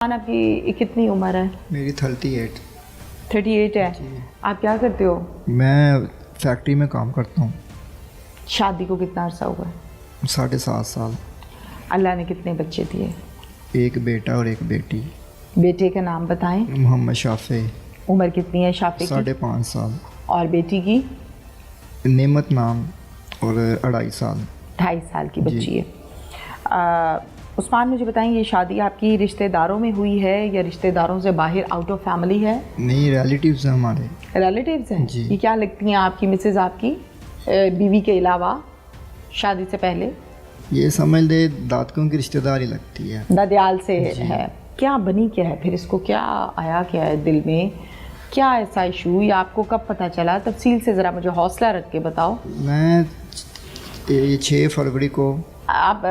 आपकी कितनी उम्र है? मेरी 38। 38 है। आप क्या करते हो? मैं फैक्ट्री में काम करता हूँ। शादी को कितना अर्सा हुआ है? 7.5 साल। अल्लाह ने कितने बच्चे दिए? एक बेटा और एक बेटी। बेटे का नाम बताएं। मोहम्मद शाफे। उम्र कितनी है शाफे की? 5.5 साल। और बेटी की? नेमत नाम और 2.5 साल। 2.5 साल की बच्ची है। उस्मान, मुझे बताएं, ये शादी आपकी रिश्तेदारों में हुई है या रिश्तेदारों से बाहर आउट ऑफ फैमिली है? नहीं, रिलेटिव्स हैं हमारे। रिलेटिव्स हैं जी। ये क्या लगती हैं आपकी मिसेज, आपकी बीवी के अलावा शादी से पहले? ये समझ ले दादकों की रिश्तेदारी लगती है। दादियाल से है। क्या बनी क्या है फिर? इसको क्या आया क्या है दिल में? क्या ऐसा इशू, या आपको कब पता चला? तफसील से ज़रा मुझे हौसला रख के बताओ। मैं 6 फरवरी को, आप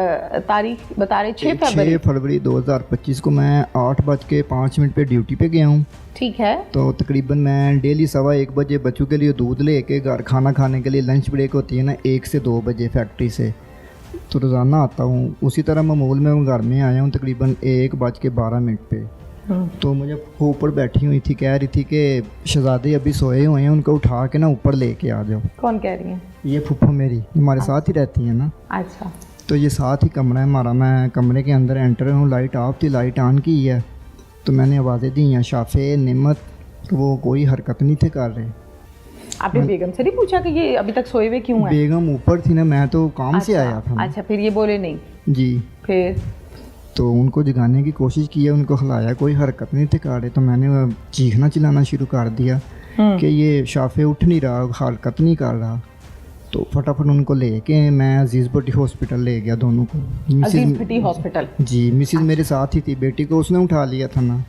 तारीख बता रहे? 6 फरवरी 2025 को मैं 8:05 पे ड्यूटी पे गया हूँ। ठीक है। तो तकरीबन मैं डेली 1:15 बजे बच्चों के लिए दूध लेके घर खाना खाने के लिए लंच ब्रेक होती है ना 1 से 2 बजे फैक्ट्री से, तो रोज़ाना आता हूँ। उसी तरह मामूल में घर में आया हूँ तकरीबन 1:12 पे। तो मुझे ऊपर बैठी हुई थी, कह रही थी कि शहजादे अभी सोए हुए हैं, उनको उठा के ना ऊपर लेके आ जाओ। कौन कह रही है? ये फूफा मेरी, हमारे साथ ही रहती है ना। अच्छा। तो ये साथ ही कमरा है हमारा। मैं कमरे के अंदर एंटर हूँ, लाइट ऑफ थी, लाइट ऑन की है। तो मैंने आवाज़ें दी हैं शाफे, नेमत, तो वो कोई हरकत नहीं थे कर रहे। आपने बेगम से नहीं पूछा कि ये अभी तक सोए हुए क्यों हैं? बेगम ऊपर थी ना, मैं तो काम से आया था। अच्छा, फिर ये बोले नहीं? जी। फिर तो उनको जगाने की कोशिश की है, उनको हिलाया, कोई हरकत नहीं थे कर रहे। तो मैंने चीखना चिल्लाना शुरू कर दिया कि ये शाफे उठ नहीं रहा, हरकत नहीं कर रहा। तो फटाफट उनको लेके मैं अजीज़ भट्टी हॉस्पिटल ले गया दोनों को। अजीज़ भट्टी हॉस्पिटल? जी। मिसिज मेरे साथ ही थी। बेटी को उसने उठा लिया था ना,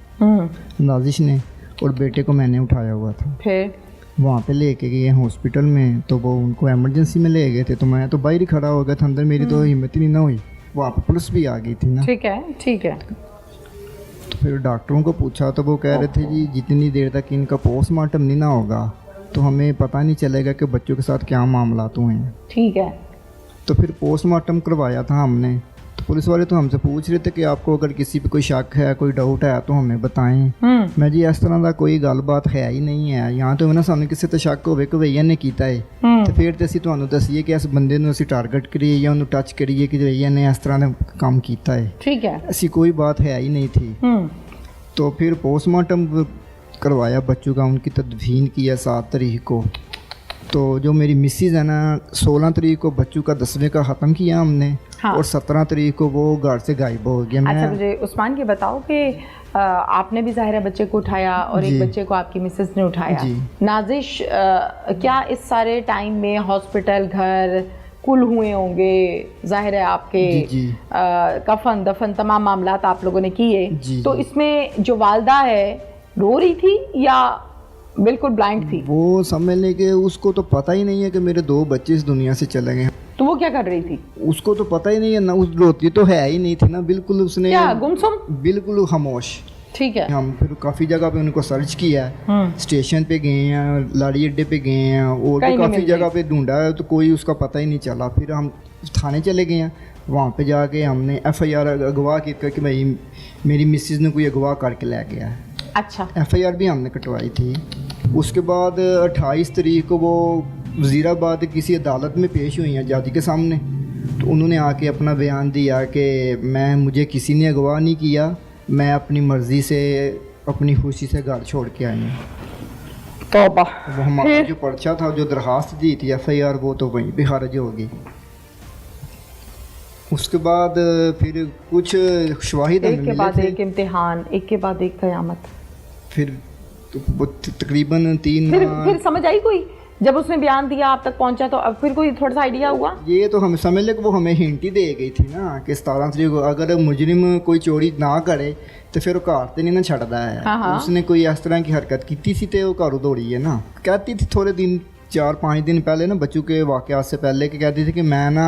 नाजिश ने, और बेटे को मैंने उठाया हुआ था। फिर वहाँ पे लेके गए हॉस्पिटल में, तो वो उनको एमरजेंसी में ले गए थे। तो मैं तो बाहर ही खड़ा हो गया था, अंदर मेरी तो हिम्मत ही नहीं ना हुई। वहाँ पर पुलिस भी आ गई थी ना। ठीक है, ठीक है। तो फिर डॉक्टरों को पूछा तो वो कह रहे थे जी जितनी देर तक इनका पोस्टमार्टम नहीं ना होगा तो हमें पता नहीं चलेगा कि बच्चों के साथ क्या मामलात हुए हैं। ठीक है। तो फिर पोस्टमार्टम करवाया था हमने। तो पुलिस वाले तो हमसे पूछ रहे थे कि आपको अगर किसी पे कोई शक है, कोई डाउट है तो हमें बताएं। मैं जी इस तरह का कोई गलबात है ही नहीं है यहाँ। तो ना सानू किसी ते शक होवे कि भैया ने कीता है तो फिर तो ਅਸੀਂ ਤੁਹਾਨੂੰ दसीए कि इस बंदे ਨੂੰ ਅਸੀਂ टारगेट करिए या ਉਹਨੂੰ टच करिए कि भैया ने इस तरह का काम किया है। ठीक है। ऐसी कोई बात है ही नहीं थी। तो फिर पोस्टमार्टम करवाया बच्चों का, उनकी तदफीन किया 7 तारीख को। तो जो मेरी मिसिज़ है ना, 16 तारीख को बच्चों का 10वें का ख़त्म किया हमने। हाँ। और 17 तारीख को वो घर से गायब हो गया। अच्छा, मुझे उस्मान ये बताओ कि आपने भी ज़ाहिर है बच्चे को उठाया और एक बच्चे को आपकी मिसेस ने उठाया। नाजिश क्या इस सारे टाइम में हॉस्पिटल, घर कुल हुए होंगे, जाहिर है आपके कफन दफन तमाम मामलात आप लोगों ने किए। तो इसमें जो वालदा है रो रही थी या बिल्कुल ब्लाइंड थी? वो समझ लें कि उसको तो पता ही नहीं है कि मेरे 2 बच्चे इस दुनिया से चले गए। तो वो क्या कर रही थी? उसको तो पता ही नहीं है ना, उस रोती तो है ही नहीं थी ना, बिल्कुल उसने क्या गुमसुम, बिल्कुल खामोश। ठीक है। हम फिर काफ़ी जगह पे उनको सर्च किया है, स्टेशन पे गए हैं, लाड़ी अड्डे पे गए हैं, और भी काफ़ी जगह पे ढूंढा है, तो कोई उसका पता ही नहीं चला। फिर हम थाने चले गए हैं, वहाँ पे जाके हमने FIR अगवा की कि भाई मेरी मिसिज़ ने कोई अगवा करके ले गया है। अच्छा। FIR भी हमने कटवाई थी। उसके बाद 28 तारीख को वो वज़ीराबाद किसी अदालत में पेश हुई हैं जज के सामने। तो उन्होंने आके अपना बयान दिया कि मुझे किसी ने अगवा नहीं किया, मैं अपनी मर्ज़ी से अपनी खुशी से घर छोड़ के आई हूँ। तौबा। वो हमारा जो पर्चा था, जो दरख्वास्त दी थी FIR, वो तो वहीं पे खारिज होगी। उसके बाद फिर कुछ शवाहिद एक के बाद एक इम्तिहान, एक के बाद एक क़यामत। फिर तो तकरीबन 3 फिर समझ आई कोई? जब उसने बयान दिया आप तक पहुंचा तो अब फिर कोई थोड़ा सा आइडिया हुआ? ये तो हम समझ ले कि वो हमें हिंट ही दे गई थी ना कि 17 तारीख को अगर मुजरिम कोई चोरी ना करे तो फिर वो घर तो नहीं ना छड़ता है। हाँ। उसने कोई इस तरह की हरकत की थी तो वो घरों दौड़ी है ना। कहती थी थोड़े दिन 4-5 दिन पहले ना, बच्चों के वाक़यात से पहले, कि कहती थी कि मैं ना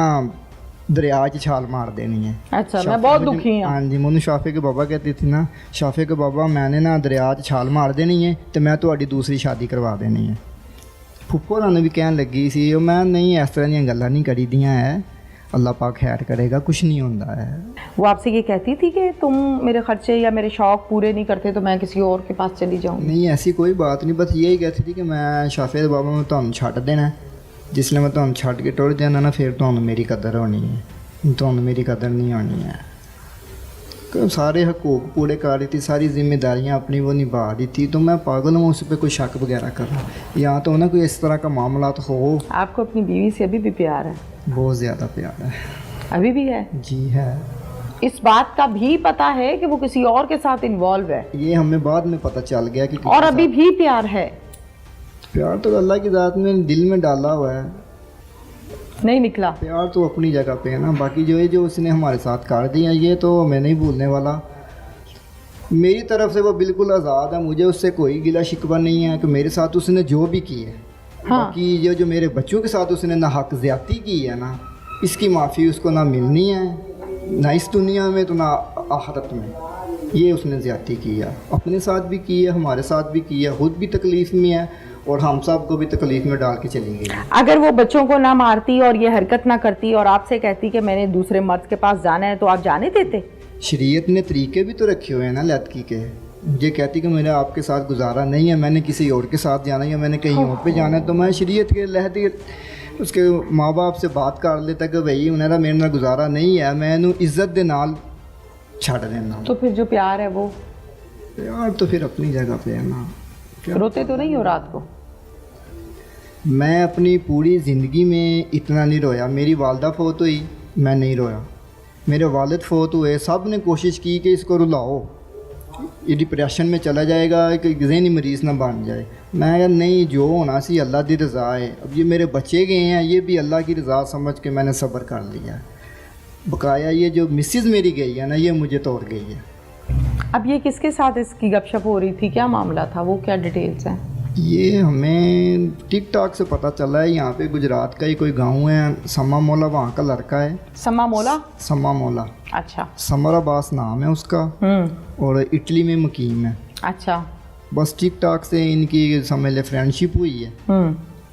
दरिया च छाल मार देनी है। अच्छा, मैं बहुत दुखी हूँ। हाँ जी, मैंने शाफे के बाबा कहती थी ना, शाफे के बाबा मैंने ना दरिया च छाल मार देनी है तो मैं तो दूसरी शादी करवा देनी है। फुफ्फो ने भी कहन लगी सी, मैं नहीं इस तरह दी गल्लां नहीं करी दियां है, अल्लाह पाक खैर करेगा, कुछ नहीं होता है। वो आपसे ये कहती थी कि तुम मेरे खर्चे या मेरे शौक़ पूरे नहीं करते तो मैं किसी और के पास चली जाऊँ? नहीं, ऐसी कोई बात नहीं, बस यही कहती थी कि मैं शाफे बाबा मैं तुम छड़ देना, जिसने मैं तुम छड़ के टुर जाना ना फिर तुम मेरी कदर होनी है, तुम मेरी कदर नहीं होनी है। सारे हकूक पूरे कर रही थी, सारी जिम्मेदारियां अपनी वो निभा रही थी, तो मैं पागल हूँ उस पर कोई शक वगैरह करना। या तो ना कोई इस तरह का मामला तो हो। आपको अपनी बीवी से अभी भी प्यार है? बहुत ज़्यादा प्यार है। अभी भी है? जी है। इस बात का भी पता है कि वो किसी और के साथ इन्वॉल्व है? ये हमें बाद में पता चल गया कि और अभी भी प्यार है? प्यार तो अल्लाह की ज़ात में दिल में डाला हुआ है, नहीं निकला। प्यार तो अपनी जगह पे है ना, बाकी जो उसने हमारे साथ कर दिया ये तो मैं नहीं भूलने वाला। मेरी तरफ से वो बिल्कुल आज़ाद है, मुझे उससे कोई गिला शिकवा नहीं है कि मेरे साथ उसने जो भी की है। हाँ। बाकी ये जो मेरे बच्चों के साथ उसने ना हक ज़्यादती की है ना, इसकी माफ़ी उसको ना मिलनी है, ना इस दुनिया में तो ना आखिरत में। ये उसने ज़्यादती की है, अपने साथ भी की है, हमारे साथ भी की है, खुद भी तकलीफ़ में है और हम सब को भी तकलीफ़ में डाल के चली गई। अगर वो बच्चों को ना मारती और ये हरकत ना करती और आपसे कहती कि मैंने दूसरे मर्द के पास जाना है, तो आप जाने देते? शरीयत ने तरीके भी तो रखे हुए हैं ना लड़की के। ये कहती कि मेरा आपके साथ गुजारा नहीं है, मैंने किसी और के साथ जाना है या मैंने कहीं और पे जाना है, तो मैं शरीयत के लहते उसके माँ बाप से बात कर लेता कि भाई उन्हें मेरे नाल गुजारा नहीं है, मैं इन्हू इज्जत दे नाल छड़ देना। तो फिर जो प्यार है वो? प्यार तो फिर अपनी जगह पे है ना। रोते तो नहीं हो रात को? मैं अपनी पूरी ज़िंदगी में इतना नहीं रोया। मेरी वालदा फोत हुई, मैं नहीं रोया। मेरे वालिद फोत हुए, सब ने कोशिश की कि इसको रुलाओ, ये डिप्रेशन में चला जाएगा, कि ज़हनी मरीज़ ना बन जाए। मैं यार नहीं, जो होना सी अल्लाह की रज़ा है। अब ये मेरे बच्चे गए हैं, ये भी अल्लाह की रज़ा समझ के मैंने सब्र कर लिया। बकाया ये जो मिसेज़ मेरी गई है ना, ये मुझे तोड़ गई है। अब ये किसके साथ इसकी गपशप हो रही थी, क्या मामला था, वो क्या डिटेल्स हैं? ये हमें टिकटॉक से पता चला है। यहाँ पे गुजरात का ही कोई गांव है, समा मौला, वहाँ का लड़का है। समा मौला? समा मौला। अच्छा। समर अब्बास नाम है उसका, और इटली में मुकीम है। अच्छा। बस टिकटॉक से इनकी समझ ले फ्रेंडशिप हुई है,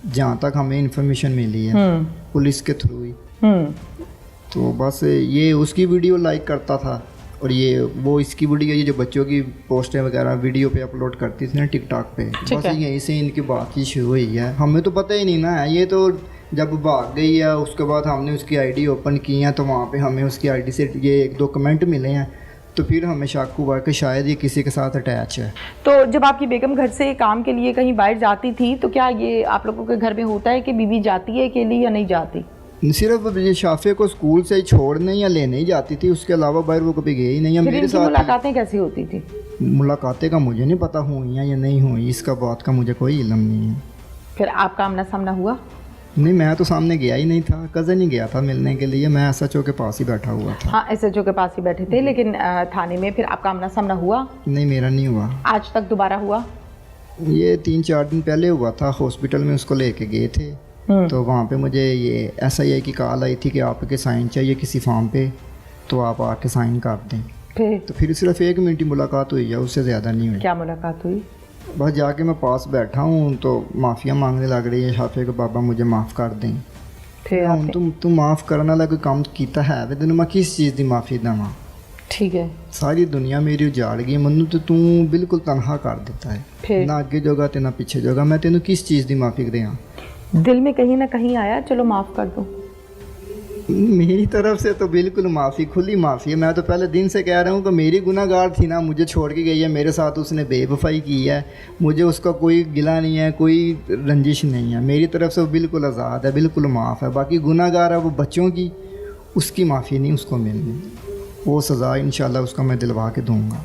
जहाँ तक हमें इंफॉर्मेशन मिली है पुलिस के थ्रू ही। तो बस ये उसकी वीडियो लाइक करता था और ये वो इसकी वीडियो, ये जो बच्चों की पोस्टें वगैरह वीडियो पे अपलोड करती थी ना टिकटॉक पे, बस यहीं से इनकी बातचीत शुरू हुई है। हमें तो पता ही नहीं ना, ये तो जब भाग गई है उसके बाद हमने उसकी आईडी ओपन की है, तो वहाँ पे हमें उसकी आईडी से ये 1-2 कमेंट मिले हैं, तो फिर हमें शक हुआ कि शायद ये किसी के साथ अटैच है। तो जब आपकी बेगम घर से काम के लिए कहीं बाहर जाती थी, तो क्या ये आप लोगों के घर में होता है कि बीवी जाती है अकेली या नहीं जाती? सिर्फ ये शाफे को स्कूल से ही छोड़ने या लेने ही जाती थी, उसके अलावा बाहर वो कभी गई ही नहीं है। मेरे साथ मुलाकातें कैसी होती थी? मुलाकातें का मुझे नहीं पता हुई हैं या नहीं हुई, इसका बात का मुझे कोई इल्म नहीं है। फिर आपका आमना सामना हुआ? नहीं, मैं तो सामने गया ही नहीं था, कज़न ही गया था मिलने के लिए, मैं SHO के पास ही बैठा हुआ था। हाँ, SHO के पास ही बैठे थे, लेकिन थाने में फिर आपका आमना सामना हुआ? नहीं, मेरा नहीं हुआ। आज तक दोबारा हुआ? ये 3-4 दिन पहले हुआ था, हॉस्पिटल में उसको लेके गए थे, तो वहाँ पे मुझे ये SIA की कॉल आई थी कि आपके साइन चाहिए किसी फॉर्म पे, तो आप आके साइन कर दें। तो फिर सिर्फ 1 मिनट ही मुलाकात हुई है, उससे ज़्यादा नहीं हुई। क्या मुलाकात हुई? बस जाके मैं पास बैठा हूँ तो माफ़िया मांगने लग रही है शाफे के बाबा मुझे माफ़ कर दें। फिर तू माफ़ करने वाला कोई काम किया है तेन मैं किस चीज़ की माफ़ी देवां? ठीक है, सारी दुनिया मेरी उजाड़ गई, मनु तो तू बिल्कुल तनहा कर देता है, ना आगे जोगा ते ना पीछे जोगा, मैं तेन किस चीज़ की माफ़ी दें? दिल में कहीं ना कहीं आया चलो माफ़ कर दो? मेरी तरफ से तो बिल्कुल माफ़ी, खुली माफ़ी है। मैं तो पहले दिन से कह रहा हूँ कि मेरी गुनाहगार थी ना, मुझे छोड़ के गई है, मेरे साथ उसने बेवफाई की है, मुझे उसका कोई गिला नहीं है, कोई रंजिश नहीं है, मेरी तरफ से वो बिल्कुल आज़ाद है, बिल्कुल माफ़ है। बाकी गुनाहगार है वो बच्चों की, उसकी माफ़ी नहीं उसको मिलनी, वो सज़ा इंशाल्लाह उसको मैं दिलवा के दूँगा।